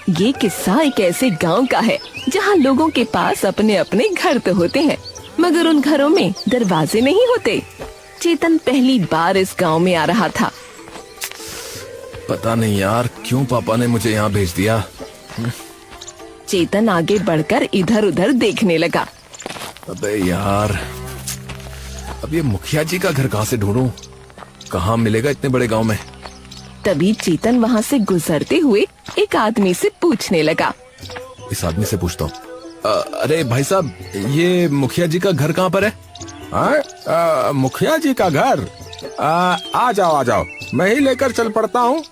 ये किस्सा एक ऐसे गांव का है जहां लोगों के पास अपने अपने घर तो होते हैं, मगर उन घरों में दरवाजे नहीं होते। चेतन पहली बार इस गांव में आ रहा था। पता नहीं यार क्यों पापा ने मुझे यहाँ भेज दिया। चेतन आगे बढ़कर इधर उधर देखने लगा। अबे यार, अब ये मुखिया जी का घर कहाँ से ढूंढूं? कहाँ मिलेगा इतने बड़े गांव में? तभी चेतन वहाँ से गुजरते हुए एक आदमी से पूछने लगा। इस आदमी से पूछता हूँ, अरे भाई साहब, ये मुखिया जी का घर कहाँ पर है? मुखिया जी का घर? आ जाओ, मैं ही लेकर चल पड़ता हूँ,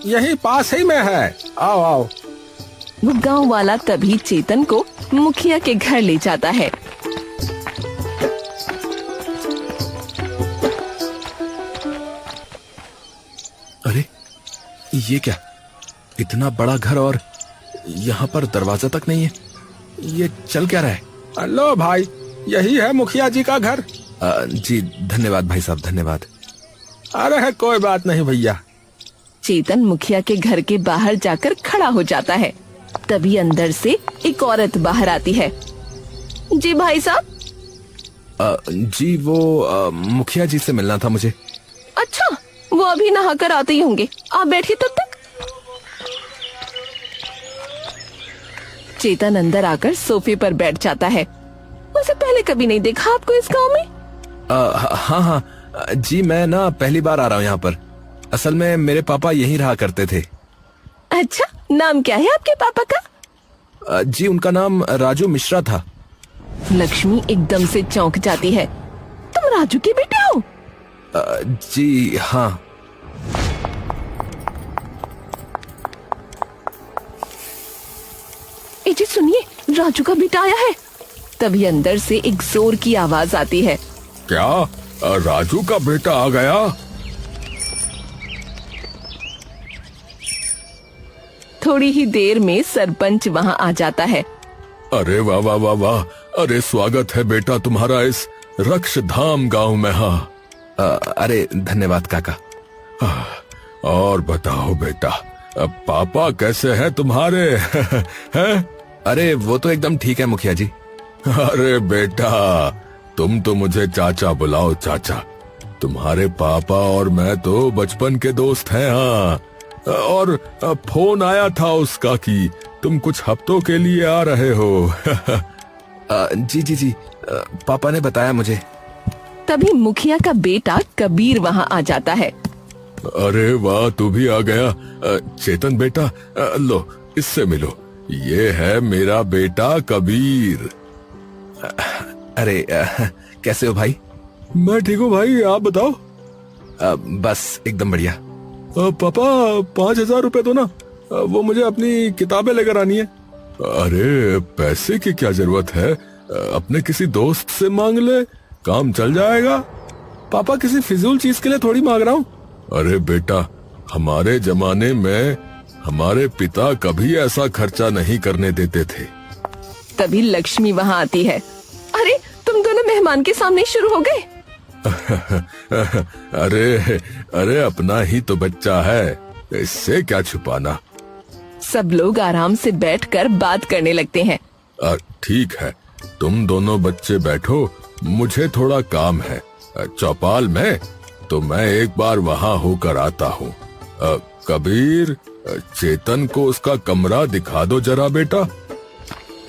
यही पास ही में है, आओ आओ। वो गांव वाला तभी चेतन को मुखिया के घर ले जाता है। अरे ये क्या, इतना बड़ा घर और यहाँ पर दरवाजा तक नहीं है, ये चल क्या रहा है? लो भाई, यही है मुखिया जी का घर। जी धन्यवाद भाई साहब, धन्यवाद। अरे कोई बात नहीं भैया। चेतन मुखिया के घर के बाहर जाकर खड़ा हो जाता है। तभी अंदर से एक औरत बाहर आती है। जी भाई साहब। जी वो मुखिया जी से मिलना था मुझे। अच्छा, वो अभी नहाकर आते ही होंगे, आप बैठिए तब तक। चेतन अंदर आकर सोफे पर बैठ जाता है। वैसे पहले कभी नहीं देखा आपको इस गांव में? हाँ, जी मैं ना पहली बार आ रहा हूँ यहाँ पर। असल में मेरे पापा यहीं रहा करते थे। अच्छा, नाम क्या है आपके पापा का? जी उनका नाम राजू मिश्रा था। लक्ष्मी एकदम से चौंक जाती है। तुम राजू के बेटे हो? जी हाँ। जी सुनिए, राजू का बेटा आया है। तभी अंदर से एक जोर की आवाज आती है। क्या राजू का बेटा आ गया? थोड़ी ही देर में सरपंच वहाँ आ जाता है। अरे वाह वाह वाह वाह, अरे स्वागत है बेटा तुम्हारा इस रक्षधाम गांव में। हाँ अरे धन्यवाद काका। और बताओ बेटा, पापा कैसे हैं तुम्हारे? हैं? अरे वो तो एकदम ठीक है मुखिया जी। अरे बेटा, तुम तो मुझे चाचा बुलाओ, चाचा। तुम्हारे पापा और मैं तो बचपन के दोस्त हैं। हाँ, और फोन आया था उसका कि तुम कुछ हफ्तों के लिए आ रहे हो। जी पापा ने बताया मुझे। तभी मुखिया का बेटा कबीर वहाँ आ जाता है। अरे वाह, तू भी आ गया। चेतन बेटा, लो इससे मिलो, ये है मेरा बेटा कबीर। अरे कैसे हो भाई? मैं ठीक हूँ भाई, आप बताओ। बस एकदम बढ़िया। पापा 5,000 रुपए दो ना, वो मुझे अपनी किताबें लेकर आनी है। अरे पैसे की क्या जरूरत है, अपने किसी दोस्त से मांग ले, काम चल जाएगा। पापा किसी फिजूल चीज के लिए थोड़ी मांग रहा हूँ। अरे बेटा, हमारे जमाने में हमारे पिता कभी ऐसा खर्चा नहीं करने देते थे। तभी लक्ष्मी वहाँ आती है। अरे तुम दोनों मेहमान के सामने शुरू हो गए। अरे अपना ही तो बच्चा है, इससे क्या छुपाना। सब लोग आराम से बैठकर बात करने लगते हैं। ठीक है, तुम दोनों बच्चे बैठो, मुझे थोड़ा काम है चौपाल में, तो मैं एक बार वहाँ होकर आता हूँ। कबीर, चेतन को उसका कमरा दिखा दो जरा बेटा।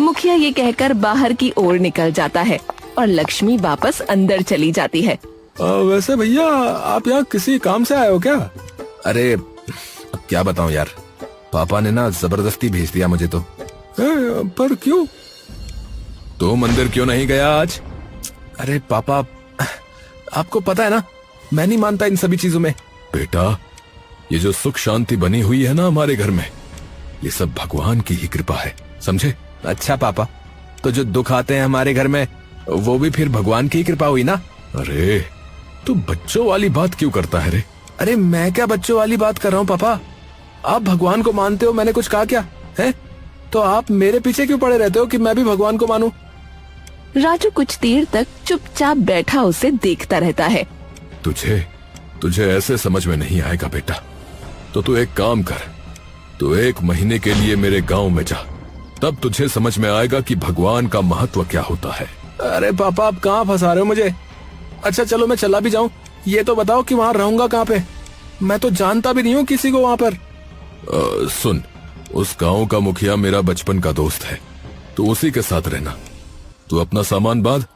मुखिया ये कहकर बाहर की ओर निकल जाता है और लक्ष्मी वापस अंदर चली जाती है। वैसे भैया, आप यहाँ किसी काम से आए हो क्या? अरे अब क्या बताऊं यार, पापा ने ना जबरदस्ती भेज दिया मुझे तो। पर क्यों? तो मंदिर क्यों नहीं गया आज? अरे पापा, आपको पता है ना, मैं नहीं मानता इन सभी चीजों में। बेटा, ये जो सुख शांति बनी हुई है ना हमारे घर में, ये सब भगवान की ही कृपा है, समझे? अच्छा पापा, तो जो दुख आते हैं हमारे घर में, वो भी फिर भगवान की ही कृपा हुई ना? अरे तू बच्चों वाली बात क्यों करता है रे? अरे मैं क्या बच्चों वाली बात कर रहा हूँ पापा, आप भगवान को मानते हो, मैंने कुछ कहा क्या है? तो आप मेरे पीछे क्यों पड़े रहते हो कि मैं भी भगवान को मानूं? राजू कुछ देर तक चुपचाप बैठा उसे देखता रहता है। तुझे ऐसे समझ में नहीं आएगा बेटा, तो तू एक काम कर, तो 1 महीने के लिए मेरे गांव में जा, तब तुझे समझ में आएगा कि भगवान का महत्व क्या होता है। अरे पापा, आप कहाँ फंसा रहे हो मुझे? अच्छा चलो मैं चला भी जाऊं, ये तो बताओ कि वहाँ रहूंगा कहाँ पे? मैं तो जानता भी नहीं हूँ किसी को वहाँ पर। सुन, उस गांव का मुखिया मेरा बचपन का दोस्त है, तो उसी के साथ रहना। तू अपना सामान बांध,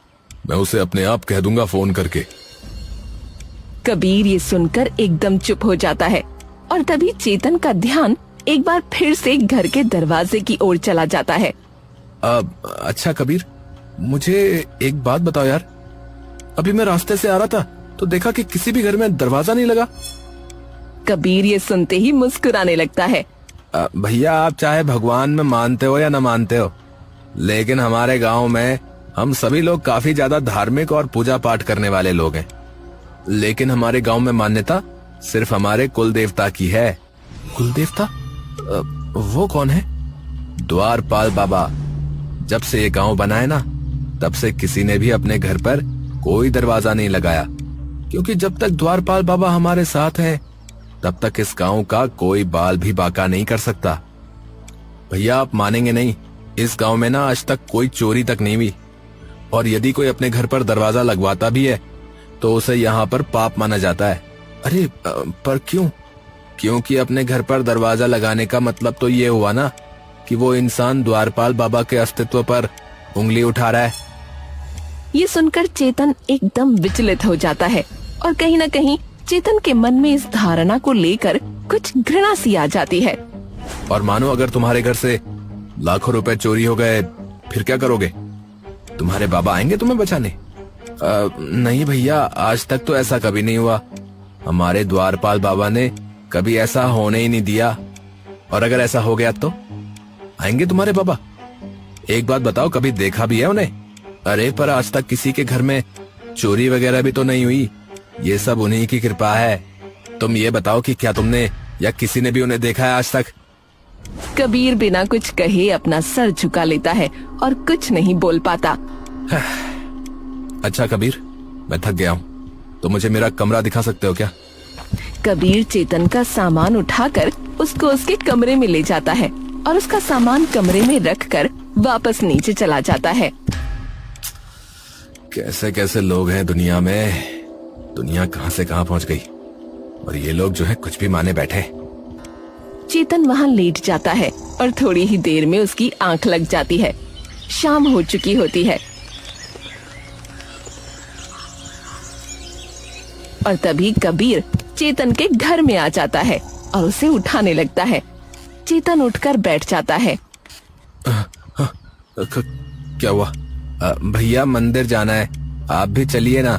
मैं उसे अपने आप कह दूंगा फोन करके। कबीर ये सुनकर एकदम चुप हो जाता है और तभी चेतन का ध्यान एक बार फिर से घर के दरवाजे की ओर चला जाता है। अच्छा कबीर, मुझे एक बात बताओ यार, अभी मैं रास्ते से आ रहा था तो देखा कि किसी भी घर में दरवाजा नहीं लगा। कबीर ये सुनते ही मुस्कुराने लगता है। भैया, आप चाहे भगवान में मानते हो या न मानते हो, लेकिन हमारे गांव में हम सभी लोग काफी ज्यादा धार्मिक और पूजा पाठ करने वाले लोग हैं। लेकिन हमारे गांव में मान्यता सिर्फ हमारे कुल देवता की है। कुल देवता? वो कौन है? द्वारपाल बाबा। जब से ये गांव बना है ना, तब से किसी ने भी अपने घर पर कोई दरवाजा नहीं लगाया, क्योंकि जब तक द्वारपाल बाबा हमारे साथ हैं, तब तक इस गांव का कोई बाल भी बाका नहीं कर सकता। भैया, आप मानेंगे नहीं, इस गांव में ना आज तक कोई चोरी तक नहीं हुई, और यदि कोई अपने घर पर दरवाजा लगवाता भी है तो उसे यहाँ पर पाप माना जाता है। अरे पर क्यों? क्योंकि अपने घर पर दरवाजा लगाने का मतलब तो ये हुआ ना कि वो इंसान द्वारपाल बाबा के अस्तित्व पर उंगली उठा रहा है। ये सुनकर चेतन एकदम विचलित हो जाता है और कहीं न कहीं चेतन के मन में इस धारणा को लेकर कुछ घृणा सी आ जाती है। और मानो अगर तुम्हारे घर से लाखों रुपए चोरी हो गए, फिर क्या करोगे? तुम्हारे बाबा आएंगे तुम्हें बचाने? नहीं भैया, आज तक तो ऐसा कभी नहीं हुआ। हमारे द्वारपाल बाबा ने कभी ऐसा होने ही नहीं दिया। और अगर ऐसा हो गया तो आएंगे तुम्हारे बाबा? एक बात बताओ, कभी देखा भी है उन्हें? अरे पर आज तक किसी के घर में चोरी वगैरह भी तो नहीं हुई। ये सब उन्हीं की कृपा है। तुम ये बताओ कि क्या तुमने या किसी ने भी उन्हें देखा है आज तक? कबीर बिना कुछ कहे अपना सर झुका लेता है और कुछ नहीं बोल पाता। अच्छा कबीर, मैं थक गया हूँ, तो मुझे मेरा कमरा दिखा सकते हो क्या? कबीर चेतन का सामान उठाकर उसको उसके कमरे में ले जाता है और उसका सामान कमरे में रखकर वापस नीचे चला जाता है। कैसे कैसे लोग हैं दुनिया में। दुनिया कहां से कहां पहुंच गई, और ये लोग जो है कुछ भी माने बैठे। चेतन वहाँ लेट जाता है और थोड़ी ही देर में उसकी आंख लग जाती है। शाम हो चुकी होती है और तभी कबीर चेतन के घर में आ जाता है और उसे उठाने लगता है। चेतन उठकर बैठ जाता है। क्या हुआ? भैया, मंदिर जाना है, आप भी चलिए ना।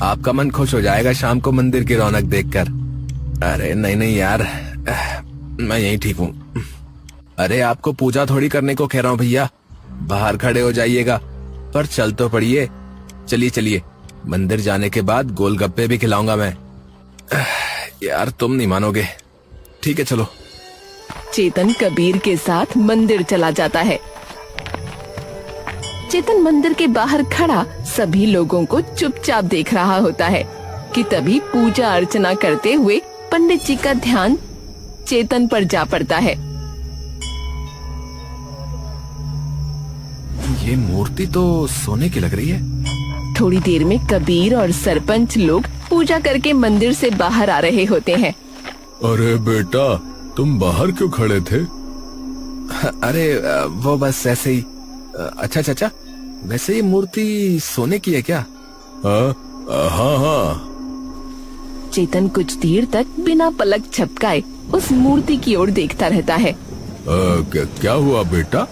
आपका मन खुश हो जाएगा शाम को मंदिर की रौनक देखकर। अरे नहीं नहीं यार, मैं यहीं ठीक हूँ। अरे आपको पूजा थोड़ी करने को कह रहा हूँ भैया, बाहर खड़े हो जाइएगा, पर चल तो पड़िए। चलिए चलिए, मंदिर जाने के बाद गोलगप्पे भी खिलाऊंगा मैं। यार तुम नहीं मानोगे। ठीक है चलो। चेतन कबीर के साथ मंदिर चला जाता है। चेतन मंदिर के बाहर खड़ा सभी लोगों को चुपचाप देख रहा होता है कि तभी पूजा अर्चना करते हुए पंडित जी का ध्यान चेतन पर जा पड़ता है। ये मूर्ति तो सोने की लग रही है। थोड़ी देर में कबीर और सरपंच लोग पूजा करके मंदिर से बाहर आ रहे होते हैं। अरे बेटा, तुम बाहर क्यों खड़े थे? अरे वो बस ऐसे ही। अच्छा चाचा, वैसे ये मूर्ति सोने की है क्या? हाँ हाँ। चेतन कुछ देर तक बिना पलक झपकाए उस मूर्ति की ओर देखता रहता है। क्या हुआ बेटा?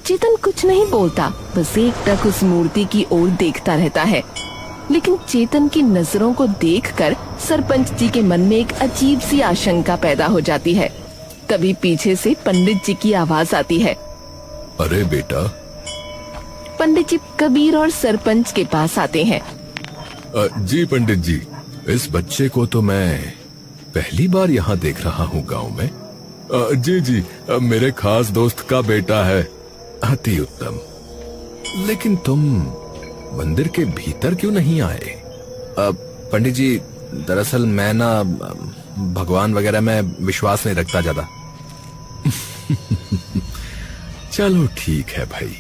चेतन कुछ नहीं बोलता, बस एकटक उस मूर्ति की ओर देखता रहता है। लेकिन चेतन की नजरों को देखकर सरपंच जी के मन में एक अजीब सी आशंका पैदा हो जाती है। तभी पीछे से पंडित जी की आवाज आती है। अरे बेटा। पंडित जी कबीर और सरपंच के पास आते हैं। जी पंडित जी, इस बच्चे को तो मैं पहली बार यहाँ देख रहा हूँ गांव में। जी जी, मेरे खास दोस्त का बेटा है। अति उत्तम। लेकिन तुम मंदिर के भीतर क्यों नहीं आए? पंडित जी, दरअसल मैं ना भगवान वगैरह में विश्वास नहीं रखता ज्यादा। चलो ठीक है भाई,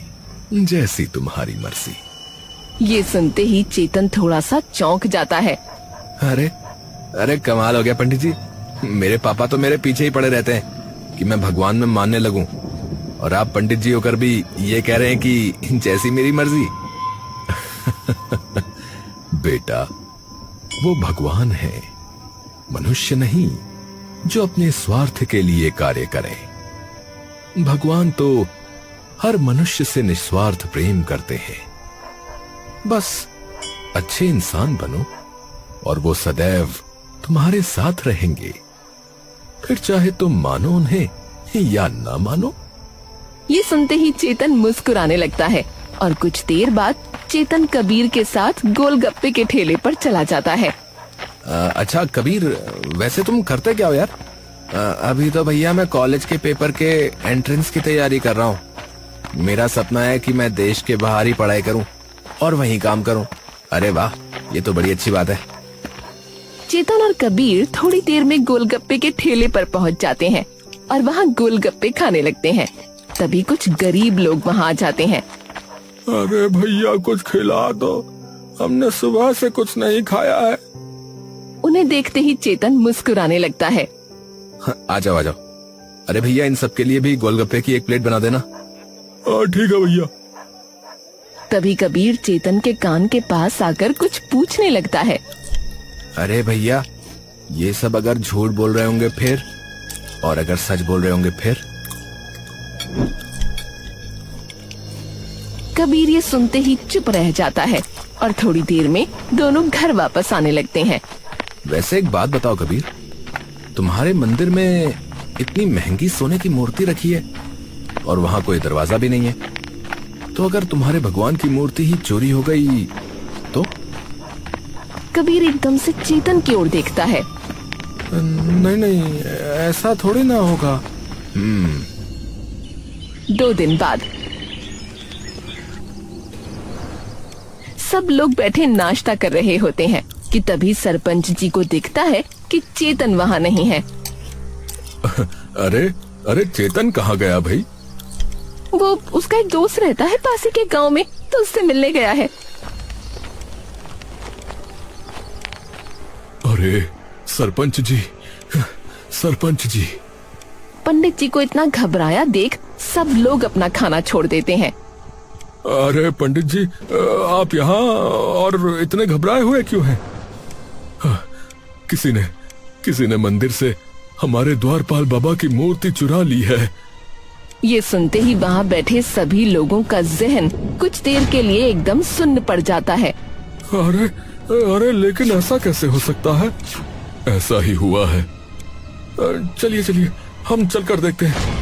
जैसी तुम्हारी मर्जी। ये सुनते ही चेतन थोड़ा सा चौंक जाता है। अरे अरे कमाल हो गया पंडित जी, मेरे पापा तो मेरे पीछे ही पड़े रहते हैं कि मैं भगवान में मानने लगूं, और आप पंडित जी होकर भी ये कह रहे हैं कि जैसी मेरी मर्जी। बेटा, वो भगवान है, मनुष्य नहीं जो अपने स्वार्थ के लिए कार्य करें। भगवान तो हर मनुष्य से निस्वार्थ प्रेम करते हैं। बस अच्छे इंसान बनो और वो सदैव तुम्हारे साथ रहेंगे, फिर चाहे तुम मानो उन्हें या ना मानो। ये सुनते ही चेतन मुस्कुराने लगता है और कुछ देर बाद चेतन कबीर के साथ गोलगप्पे के ठेले पर चला जाता है। अच्छा कबीर, वैसे तुम करते क्या हो यार? अभी तो भैया मैं कॉलेज के पेपर के एंट्रेंस की तैयारी कर रहा हूँ। मेरा सपना है कि मैं देश के बाहर ही पढ़ाई करूँ और वहीं काम करूँ। अरे वाह, ये तो बड़ी अच्छी बात है। चेतन और कबीर थोड़ी देर में गोलगप्पे के ठेले पर पहुंच जाते हैं और वहाँ गोलगप्पे खाने लगते हैं। तभी कुछ गरीब लोग वहाँ आ जाते हैं। अरे भैया, कुछ खिला दो, हमने सुबह से कुछ नहीं खाया है। उन्हें देखते ही चेतन मुस्कुराने लगता है। आ जाओ आ जाओ। अरे भैया, इन सबके लिए भी गोलगप्पे की एक प्लेट बना देना। ठीक है भैया। तभी कबीर चेतन के कान के पास आकर कुछ पूछने लगता है। अरे भैया, ये सब अगर झूठ बोल रहे होंगे फिर, और अगर सच बोल रहे होंगे फिर? कबीर ये सुनते ही चुप रह जाता है और थोड़ी देर में दोनों घर वापस आने लगते हैं। वैसे एक बात बताओ कबीर, तुम्हारे मंदिर में इतनी महंगी सोने की मूर्ति रखी है और वहाँ कोई दरवाजा भी नहीं है, तो अगर तुम्हारे भगवान की मूर्ति ही चोरी हो गई तो? कबीर एकदम से चेतन की ओर देखता है। नहीं नहीं, ऐसा थोड़ी ना होगा। 2 दिन बाद सब लोग बैठे नाश्ता कर रहे होते हैं कि तभी सरपंच जी को दिखता है कि चेतन वहाँ नहीं है। अरे अरे, चेतन कहाँ गया भाई? वो उसका एक दोस्त रहता है पास ही के गांव में, तो उससे मिलने गया है। अरे सरपंच जी, सरपंच जी। पंडित जी को इतना घबराया देख सब लोग अपना खाना छोड़ देते हैं। अरे पंडित जी, आप यहाँ और इतने घबराए हुए क्यों हैं? किसी ने मंदिर से हमारे द्वारपाल बाबा की मूर्ति चुरा ली है। ये सुनते ही वहाँ बैठे सभी लोगों का जहन कुछ देर के लिए एकदम सुन्न पड़ जाता है। अरे अरे, लेकिन ऐसा कैसे हो सकता है? ऐसा ही हुआ है। चलिए चलिए, हम चलकर देखते हैं।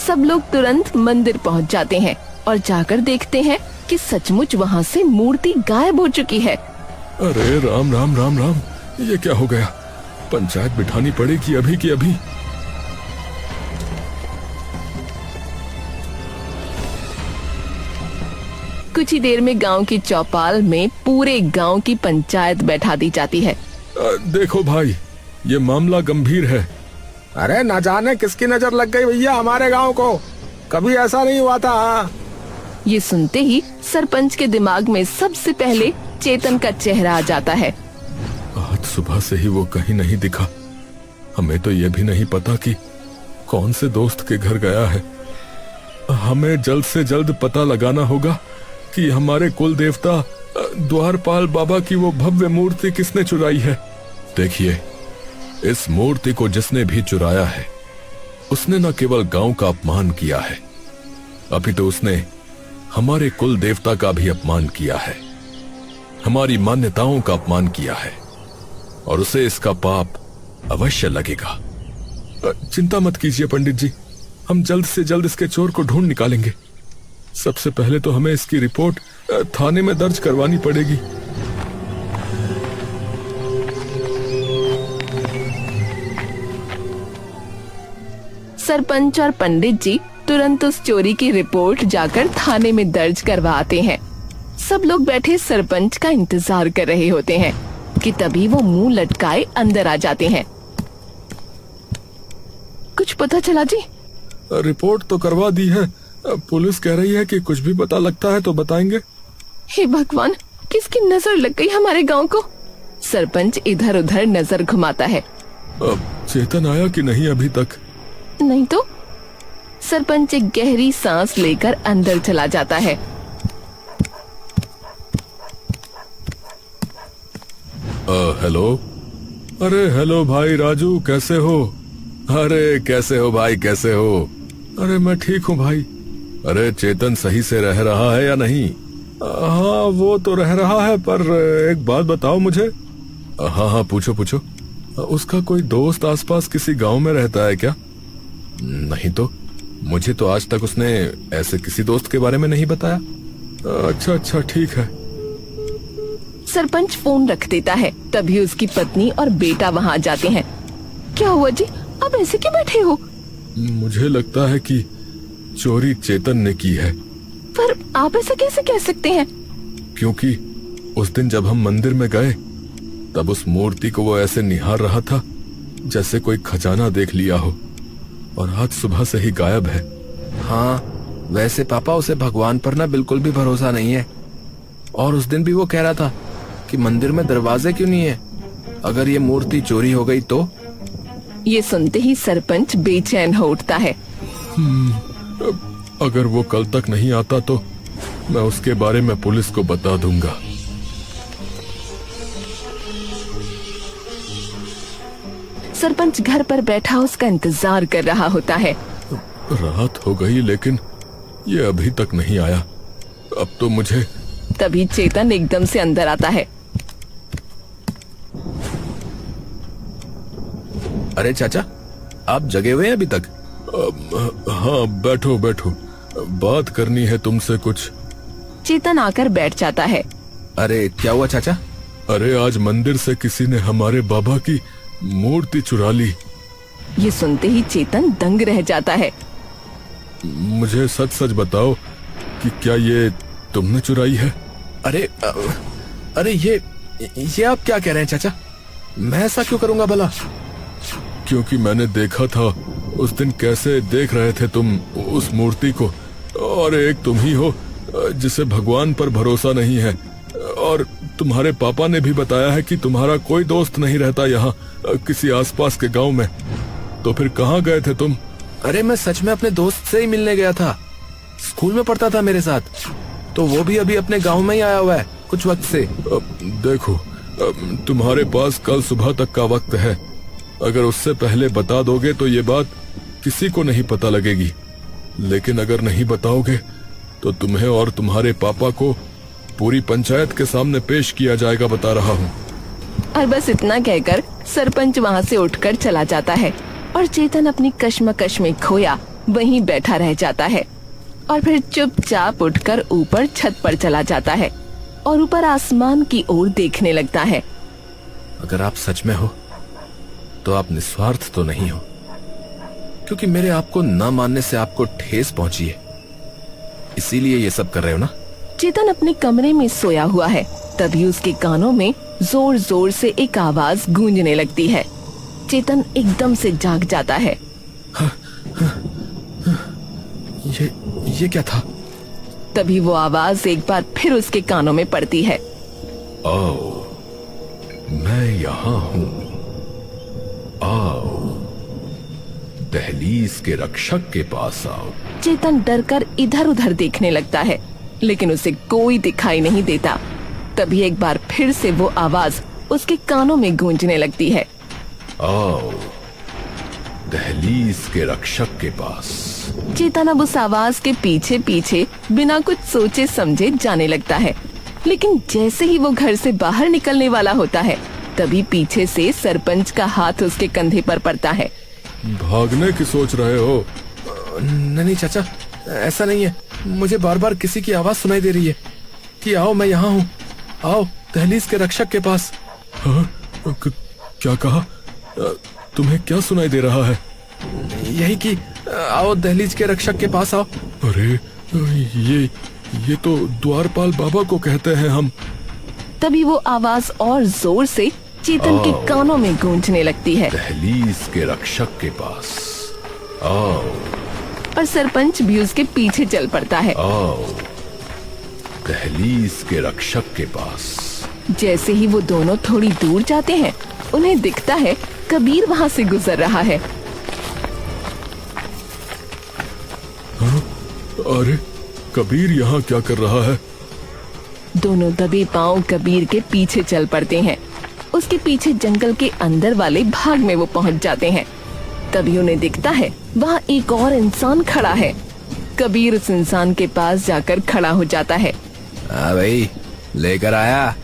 सब लोग तुरंत मंदिर पहुंच जाते हैं और जाकर देखते हैं कि सचमुच वहाँ से मूर्ति गायब हो चुकी है। अरे राम राम राम राम, ये क्या हो गया? पंचायत बिठानी पड़ेगी अभी की अभी। कुछ ही देर में गांव की चौपाल में पूरे गांव की पंचायत बैठा दी जाती है। देखो भाई, ये मामला गंभीर है। अरे न जाने किसकी नजर लग गई भैया हमारे गांव को, कभी ऐसा नहीं हुआ था। ये सुनते ही सरपंच के दिमाग में सबसे पहले चेतन का चेहरा आ जाता है। आज सुबह से ही वो कहीं नहीं दिखा। हमें तो ये भी नहीं पता कि कौन से दोस्त के घर गया है। हमें जल्द से जल्द पता लगाना होगा कि हमारे कुल देवता द्वारपाल बाबा की वो भव्य मूर्ति किसने चुराई है। देखिए, इस मूर्ति को जिसने भी चुराया है उसने न केवल गांव का अपमान किया है, अभी तो उसने हमारे कुल देवता का भी अपमान किया है, हमारी मान्यताओं का अपमान किया है, और उसे इसका पाप अवश्य लगेगा। चिंता मत कीजिए पंडित जी, हम जल्द से जल्द इसके चोर को ढूंढ निकालेंगे। सबसे पहले तो हमें इसकी रिपोर्ट थाने में दर्ज करवानी पड़ेगी। सरपंच और पंडित जी तुरंत उस चोरी की रिपोर्ट जाकर थाने में दर्ज करवाते हैं। सब लोग बैठे सरपंच का इंतजार कर रहे होते हैं कि तभी वो मुंह लटकाए अंदर आ जाते हैं। कुछ पता चला जी? रिपोर्ट तो करवा दी है, पुलिस कह रही है कि कुछ भी पता लगता है तो बताएंगे। हे भगवान, किसकी नजर लग गई हमारे गांव को? सरपंच इधर उधर नजर घुमाता है। अब चेतन आया कि नहीं अभी तक? नहीं तो। सरपंच एक गहरी सांस लेकर अंदर चला जाता है। हेलो। अरे हेलो भाई राजू, कैसे हो? अरे कैसे हो भाई, कैसे हो? अरे मैं ठीक हूँ भाई। अरे चेतन सही से रह रहा है या नहीं? हाँ वो तो रह रहा है, पर एक बात बताओ मुझे। हाँ हाँ पूछो पूछो। उसका कोई दोस्त आसपास किसी गांव में रहता है क्या? नहीं तो, मुझे तो आज तक उसने ऐसे किसी दोस्त के बारे में नहीं बताया। अच्छा अच्छा ठीक है। सरपंच फोन रख देता है। तभी उसकी पत्नी और बेटा वहाँ आ जाते हैं। क्या हुआ जी, आप ऐसे क्यों बैठे हो? मुझे लगता है कि चोरी चेतन ने की है। पर आप ऐसा कैसे कह सकते हैं? क्योंकि उस दिन जब हम मंदिर में गए तब उस मूर्ति को वो ऐसे निहार रहा था जैसे कोई खजाना देख लिया हो, और आज सुबह से ही गायब है। हाँ, वैसे पापा उसे भगवान पर ना बिल्कुल भी भरोसा नहीं है। और उस दिन भी वो कह रहा था कि मंदिर में दरवाजे क्यों नहीं है, अगर ये मूर्ति चोरी हो गई तो। ये सुनते ही सरपंच बेचैन हो उठता है। अगर वो कल तक नहीं आता तो मैं उसके बारे में पुलिस को बता दूंगा। सरपंच घर पर बैठा उसका इंतजार कर रहा होता है। रात हो गई लेकिन ये अभी तक नहीं आया। अब तो मुझे। तभी चेतन एकदम से अंदर आता है। अरे चाचा, आप जगे हुए हैं अभी तक? हाँ बैठो बैठो, बात करनी है तुमसे कुछ। चेतन आकर बैठ जाता है। अरे क्या हुआ चाचा? अरे आज मंदिर से किसी ने हमारे बाबा की मूर्ति चुरा ली। ये सुनते ही चेतन दंग रह जाता है। मुझे सच सच बताओ कि क्या ये तुमने चुराई है? अरे ये आप क्या कह रहे हैं चाचा? मैं ऐसा क्यों करूंगा भला? क्योंकि मैंने देखा था उस दिन कैसे देख रहे थे तुम उस मूर्ति को, और एक तुम ही हो जिसे भगवान पर भरोसा नहीं है। और तुम्हारे पापा ने भी बताया है कि तुम्हारा कोई दोस्त नहीं रहता यहाँ किसी आसपास के गांव में। तो फिर कहाँ गए थे तुम? अरे मैं सच में अपने दोस्त से ही मिलने गया था। स्कूल में पढ़ता था मेरे साथ, तो वो भी अभी अपने गांव में ही आया हुआ है कुछ वक्त से। देखो, तुम्हारे पास कल सुबह तक का वक्त है। अगर उससे पहले बता दोगे तो ये बात किसी को नहीं पता लगेगी, लेकिन अगर नहीं बताओगे तो तुम्हें और तुम्हारे पापा को पूरी पंचायत के सामने पेश किया जाएगा, बता रहा हूँ। और बस इतना कहकर सरपंच वहाँ से उठकर चला जाता है और चेतन अपनी कश्मकश में खोया वहीं बैठा रह जाता है। और फिर चुपचाप उठकर ऊपर छत पर चला जाता है और ऊपर आसमान की ओर देखने लगता है। अगर आप सच में हो तो आप निस्वार्थ तो नहीं हो, क्योंकि मेरे आपको न मानने से आपको ठेस पहुंची है, इसीलिए ये सब कर रहे हो ना? चेतन अपने कमरे में सोया हुआ है। तभी उसके कानों में जोर जोर से एक आवाज गूंजने लगती है। चेतन एकदम से जाग जाता है। ये क्या था? तभी वो आवाज एक बार फिर उसके कानों में पड़ती है। आओ, मैं यहाँ हूँ। आओ, दहलीज के रक्षक के पास आओ। चेतन डरकर इधर उधर देखने लगता है, लेकिन उसे कोई दिखाई नहीं देता। तभी एक बार फिर से वो आवाज उसके कानों में गूंजने लगती है। आओ, दहलीज के रक्षक के पास। चेतन अब उस आवाज के पीछे पीछे बिना कुछ सोचे समझे जाने लगता है, लेकिन जैसे ही वो घर से बाहर निकलने वाला होता है तभी पीछे से सरपंच का हाथ उसके कंधे पर पड़ता है। भागने की सोच रहे हो? नहीं चाचा, ऐसा नहीं है। मुझे बार बार किसी की आवाज सुनाई दे रही है कि आओ, मैं यहाँ हूँ, आओ दहलीज के रक्षक के पास। हाँ? क्या कहा? तुम्हें क्या सुनाई दे रहा है? यही कि आओ दहलीज के रक्षक के पास आओ। अरे ये तो द्वारपाल बाबा को कहते हैं हम। तभी वो आवाज और जोर से चेतन के कानों में गूंजने लगती है दहलीज के रक्षक के पास आओ, और सरपंच भी उसके पीछे चल पड़ता है। आओ, दहलीज के रक्षक के पास। जैसे ही वो दोनों थोड़ी दूर जाते हैं, उन्हें दिखता है कबीर वहाँ से गुजर रहा है। अरे कबीर यहाँ क्या कर रहा है? दोनों दबे पांव कबीर के पीछे चल पड़ते हैं। उसके पीछे जंगल के अंदर वाले भाग में वो पहुंच जाते हैं। तभी उन्हें दिखता है वहाँ एक और इंसान खड़ा है। कबीर उस इंसान के पास जाकर खड़ा हो जाता है। हाँ भाई, लेकर आया।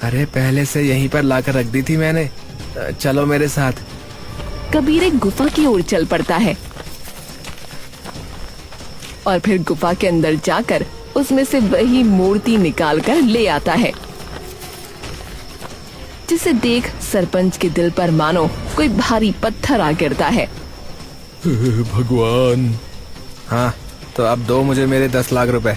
अरे पहले से यहीं पर लाकर रख दी थी मैंने, चलो मेरे साथ। कबीर एक गुफा की ओर चल पड़ता है और फिर गुफा के अंदर जाकर उसमें से वही मूर्ति निकालकर ले आता है, जिसे देख सरपंच के दिल पर मानो कोई भारी पत्थर आ गिरता है। भगवान। हाँ, तो अब दो मुझे मेरे 10 लाख रुपए।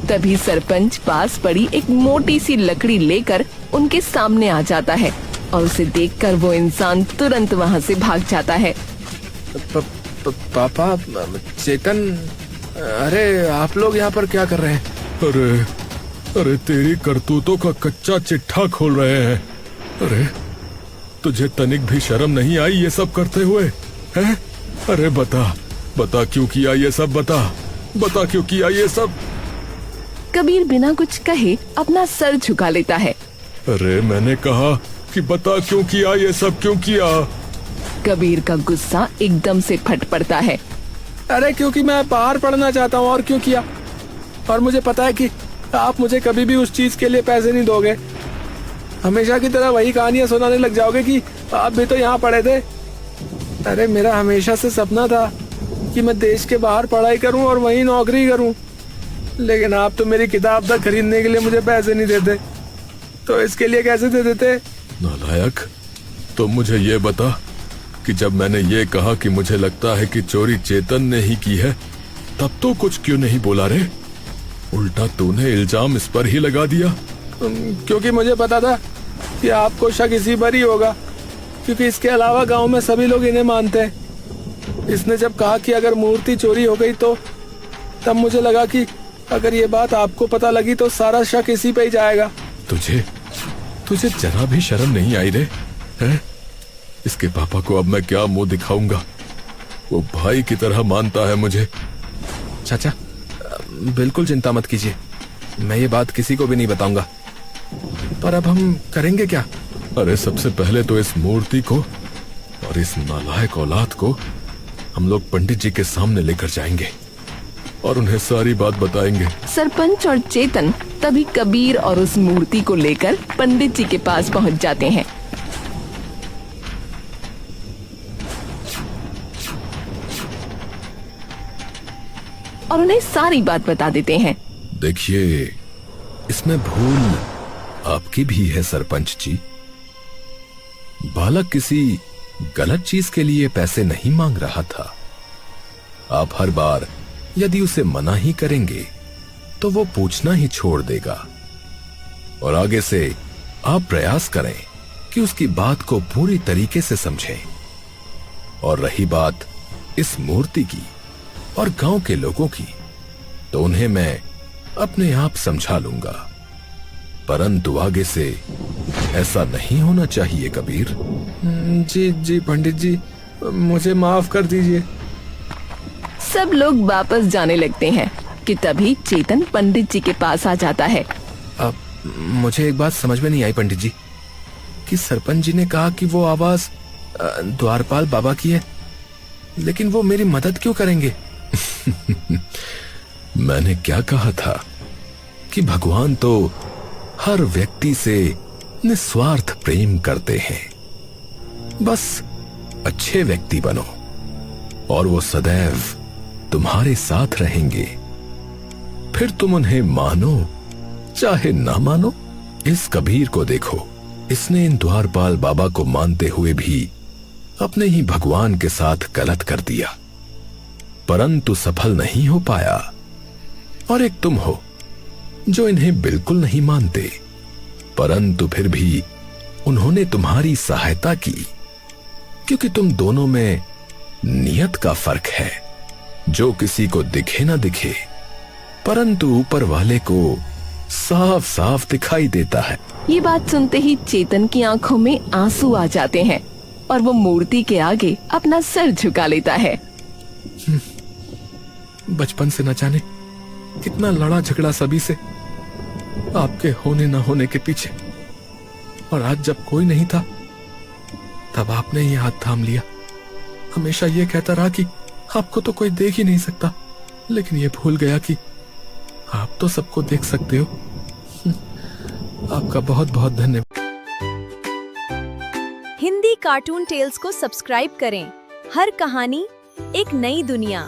तभी सरपंच पास पड़ी एक मोटी सी लकड़ी लेकर उनके सामने आ जाता है और उसे देखकर वो इंसान तुरंत वहाँ से भाग जाता है। पापा, चेतन, अरे आप लोग यहाँ पर क्या कर रहे हैं? अरे तेरी करतूतों का कच्चा चिट्ठा खोल रहे हैं। अरे तुझे तनिक भी शर्म नहीं आई ये सब करते हुए हैं? अरे बता क्यों किया ये सब? बता क्यों किया ये सब? कबीर बिना कुछ कहे अपना सर झुका लेता है। अरे मैंने कहा कि बता क्यों किया ये सब, क्यों किया? कबीर का गुस्सा एकदम से फट पड़ता है। अरे क्योंकि मैं बाहर पढ़ना चाहता हूँ, और क्यों किया? और मुझे पता है कि आप मुझे कभी भी उस चीज के लिए पैसे नहीं दोगे। हमेशा की तरह वही कहानियां सुनाने लग जाओगे कि आप भी तो यहाँ पढ़े थे। अरे मेरा हमेशा से सपना था कि मैं देश के बाहर पढ़ाई करूँ और वहीं नौकरी करूँ, लेकिन आप तो मेरी किताब तक खरीदने के लिए मुझे पैसे नहीं देते, तो इसके लिए कैसे दे देते? नालायक, तो मुझे ये बता कि जब मैंने ये कहा कि मुझे लगता है कि चोरी चेतन ने ही की है, तब तो कुछ क्यों नहीं बोला रे? उल्टा तूने इल्जाम इस पर ही लगा दिया। क्योंकि मुझे पता था कि आपको शक इसी पर ही होगा, क्योंकि इसके अलावा गांव में सभी लोग इन्हें मानते हैं। इसने जब कहा कि अगर मूर्ति चोरी हो गई तो तब मुझे लगा कि अगर ये बात आपको पता लगी तो सारा शक इसी पे ही जाएगा। तुझे जरा भी शर्म नहीं आई रे? हैं? इसके पापा को अब मैं क्या मुंह दिखाऊंगा? वो भाई की तरह मानता है मुझे। चाचा, बिल्कुल चिंता मत कीजिए, मैं ये बात किसी को भी नहीं बताऊंगा। पर अब हम करेंगे क्या? अरे सबसे पहले तो इस मूर्ति को और इस नालायक औलाद को हम लोग पंडित जी के सामने लेकर जाएंगे और उन्हें सारी बात बताएंगे। सरपंच और चेतन तभी कबीर और उस मूर्ति को लेकर पंडित जी के पास पहुंच जाते हैं। और उन्हें सारी बात बता देते हैं। देखिए, इसमें भूल आपकी भी है सरपंच जी। बालक किसी गलत चीज के लिए पैसे नहीं मांग रहा था। आप हर बार यदि उसे मना ही करेंगे तो वो पूछना ही छोड़ देगा, और आगे से आप प्रयास करें कि उसकी बात को पूरी तरीके से समझें। और रही बात इस मूर्ति की और गांव के लोगों की, तो उन्हें मैं अपने आप समझा लूंगा, परंतु आगे से ऐसा नहीं होना चाहिए कबीर। जी पंडित जी, मुझे माफ कर दीजिए। सब लोग वापस जाने लगते हैं कि तभी चेतन पंडित जी के पास आ जाता है। अब मुझे एक बात समझ में नहीं आई पंडित जी, कि सरपंच जी ने कहा कि वो आवाज द्वारपाल बाबा की है, लेकिन वो मेरी मदद क्यों करेंगे? मैंने क्या कहा था कि भगवान तो हर व्यक्ति से निस्वार्थ प्रेम करते हैं। बस अच्छे व्यक्ति बनो और वो सदैव तुम्हारे साथ रहेंगे। फिर तुम उन्हें मानो चाहे ना मानो। इस कबीर को देखो, इसने इन द्वारपाल बाबा को मानते हुए भी अपने ही भगवान के साथ गलत कर दिया, परंतु सफल नहीं हो पाया। और एक तुम हो जो इन्हें बिल्कुल नहीं मानते, परंतु फिर भी उन्होंने तुम्हारी सहायता की, क्योंकि तुम दोनों में नियत का फर्क है, जो किसी को दिखे ना दिखे, परंतु ऊपर वाले को साफ साफ दिखाई देता है। ये बात सुनते ही चेतन की आंखों में आंसू आ जाते हैं और वो मूर्ति के आगे अपना सर झुका लेता है। बचपन से न जाने कितना लड़ा झगड़ा सभी से, आपके होने न होने के पीछे, और आज जब कोई नहीं था तब आपने ये हाथ थाम लिया। हमेशा ये कहता रहा कि आपको तो कोई देख ही नहीं सकता, लेकिन ये भूल गया कि आप तो सबको देख सकते हो। आपका बहुत बहुत धन्यवाद। हिंदी कार्टून टेल्स को सब्सक्राइब करें। हर कहानी एक नई दुनिया।